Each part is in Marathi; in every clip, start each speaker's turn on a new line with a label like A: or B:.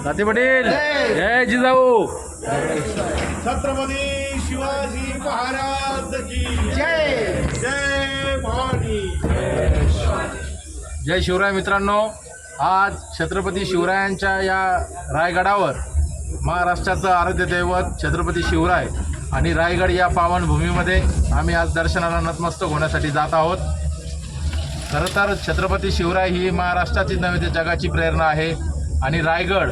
A: ताते पाटील जय जिजाऊ.
B: छत्रपती शिवाजी महाराज की जय. जय भवानी.
A: जय शिवराय. मित्रांनो, आज छत्रपती शिवरायांच्या या रायगडावर महाराष्ट्राचं आराध्य दैवत छत्रपती शिवराय आणि रायगड या पावनभूमीमध्ये आम्ही आज दर्शनाला नतमस्तक होण्यासाठी जात आहोत. खरं तर छत्रपती शिवराय ही महाराष्ट्राची नव्हे तर जगाची प्रेरणा आहे आणि रायगड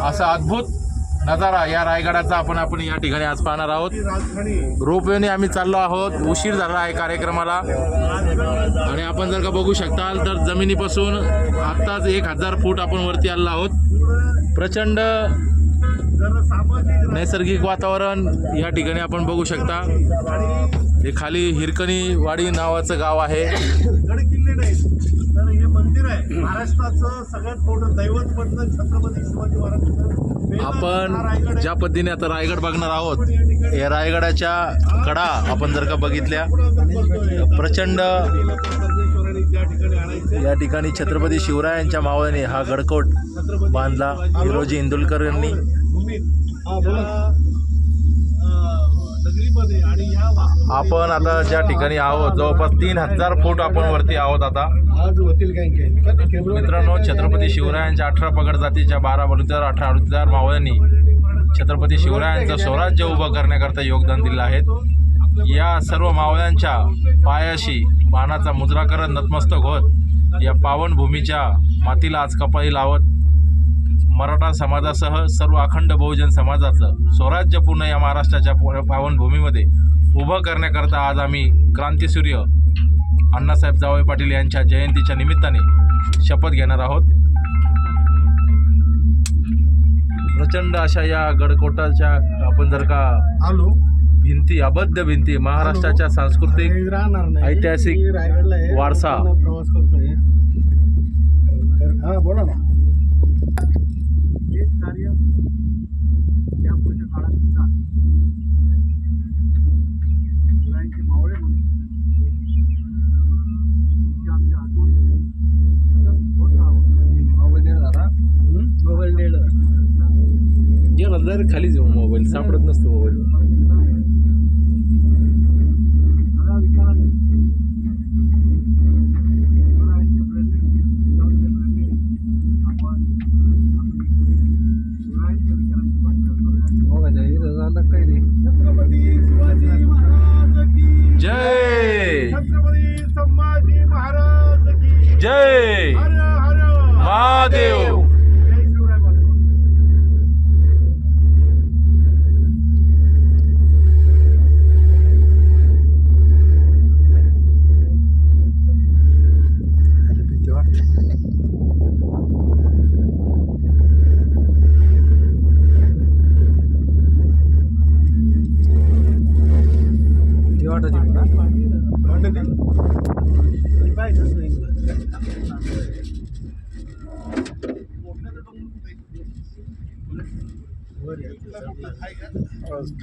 A: असा अद्भुत नजारा या रायगडाचा आपण या ठिकाणी आज पाहणार आहोत. रोपवेने आम्ही चाललो आहोत. उशीर झाला आहे कार्यक्रमाला आणि आपण जर का बघू शकताल तर जमिनीपासून आत्ताच 1000 फूट आपण वरती आलो आहोत. प्रचंड नैसर्गिक वातावरण या ठिकाणी आपण बघू शकता. हे खाली हिरकणी वाडी नावाचं गाव आहे.
B: गडकिल्ले नाहीत तर हे मंदिर आहे. महाराष्ट्राचं सगळ्यात मोठं दैवत म्हणतं छत्रपती शिवाजी महाराज.
A: आपण ज्या पद्धतीने आता रायगड बघणार आहोत, या रायगडाच्या कडा आपण जर का बघितल्या प्रचंड या ठिकाणी छत्रपती शिवरायांच्या मावळ्याने हा गडकोट बांधला. हिरोजी इंदुलकर यांनी. आपण आता ज्या ठिकाणी आहोत जवळपास 3000 फूट आपण वरती आहोत आता. मित्रांनो, छत्रपती शिवरायांच्या 18 पगड जातीच्या 12 बलुतेदार 18 बलुतेदार मावळ्यांनी छत्रपती शिवरायांचं स्वराज्य उभं करण्याकरता योगदान दिलं आहे. या सर्व मावळ्यांच्या पायाशी बाणाचा मुजरा करत नतमस्तक होत या पावनभूमीच्या मातीला आज कपाळी लावत मराठा समाजासह सर्व अखंड बहुजन समाजाचं स्वराज्य पूर्ण या महाराष्ट्राच्या पावनभूमीमध्ये उभं करण्याकरता आज आम्ही क्रांतीसूर्य अण्णासाहेब जावळे पाटील यांच्या जयंतीच्या निमित्ताने शपथ घेणार आहोत. प्रचंड अशा या गडकोटाच्या आपण जर का
B: आलो
A: भिंती, अबद्ध भिंती, महाराष्ट्राच्या सांस्कृतिक ऐतिहासिक वारसा.
B: प्रवास करतोय. हा बोला ना. हेच कार्य या पुढच्या काळात सुद्धा शिवरायांचे मावळे म्हणून तुमच्या आमच्या हातून होत राहावं. मोबाईल नेळ झाला. मोबाईल नेळ
A: जर खाली जाऊ मोबाईल सापडत नसतो मोबाईल.
B: विचाराने शिवरायांच्या प्रेरणेने जिजाऊंच्या प्रेरणेने आपण शिवरायांच्या विचारांची वाटचाल करूया. छत्रपती शिवाजी महाराज की
A: जय.
B: छत्रपती संभाजी महाराज की
A: जय.
B: हर हर
A: महादेव.
B: जय शिवराय.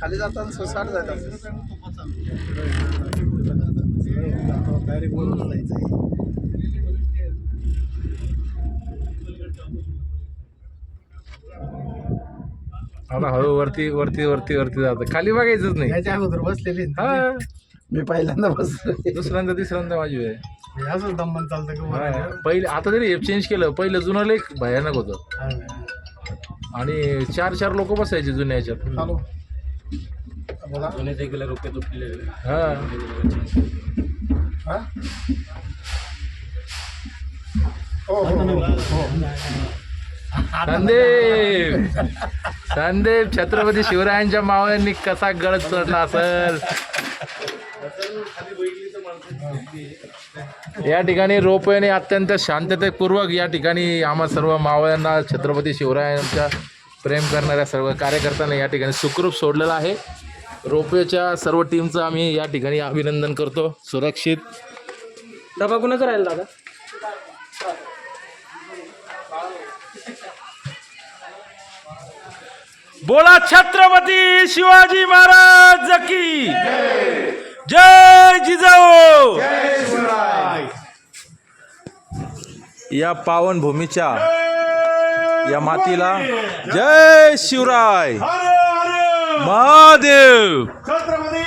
B: खाली जाताना सोसाट जातात.
A: आता हळू वरती वरती वरती वरती जातं. खाली बघायचंच नाही.
B: याच्या अगोदर बसलेले
A: हा,
B: मी पहिल्यांदा बसलो.
A: दुसऱ्यांदा तिसऱ्यांदा माझी आहे.
B: असंच दमन चालतं का?
A: पहिले आता तरी हे चेंज केलं. पहिलं जुनं लई भयानक होतं आणि 4 लोक बसायचे जुन्या ह्याच्यात.
B: हॅलो बोला.
A: हा, संदीप छत्रपती शिवरायांच्या मावळ्यांनी कसा गड चढला असेल. या ठिकाणी रोपवेने अत्यंत शांततेपूर्वक या ठिकाणी आम्हा सर्व मावळ्यांना छत्रपती शिवरायांच्या प्रेम करणाऱ्या सर्व कार्यकर्त्यांना या ठिकाणी सुखरूप सोडलेलं आहे. रोपवेच्या सर्व टीमचं आम्ही या ठिकाणी अभिनंदन करतो. सुरक्षित
C: डबा कुणाचा राहील दादा?
A: बोला छत्रपती शिवाजी महाराज की जय जिजाऊ. या पावनभूमीच्या या मातीला जय शिवराय
B: हर हर
A: महादेव.
B: छत्रपती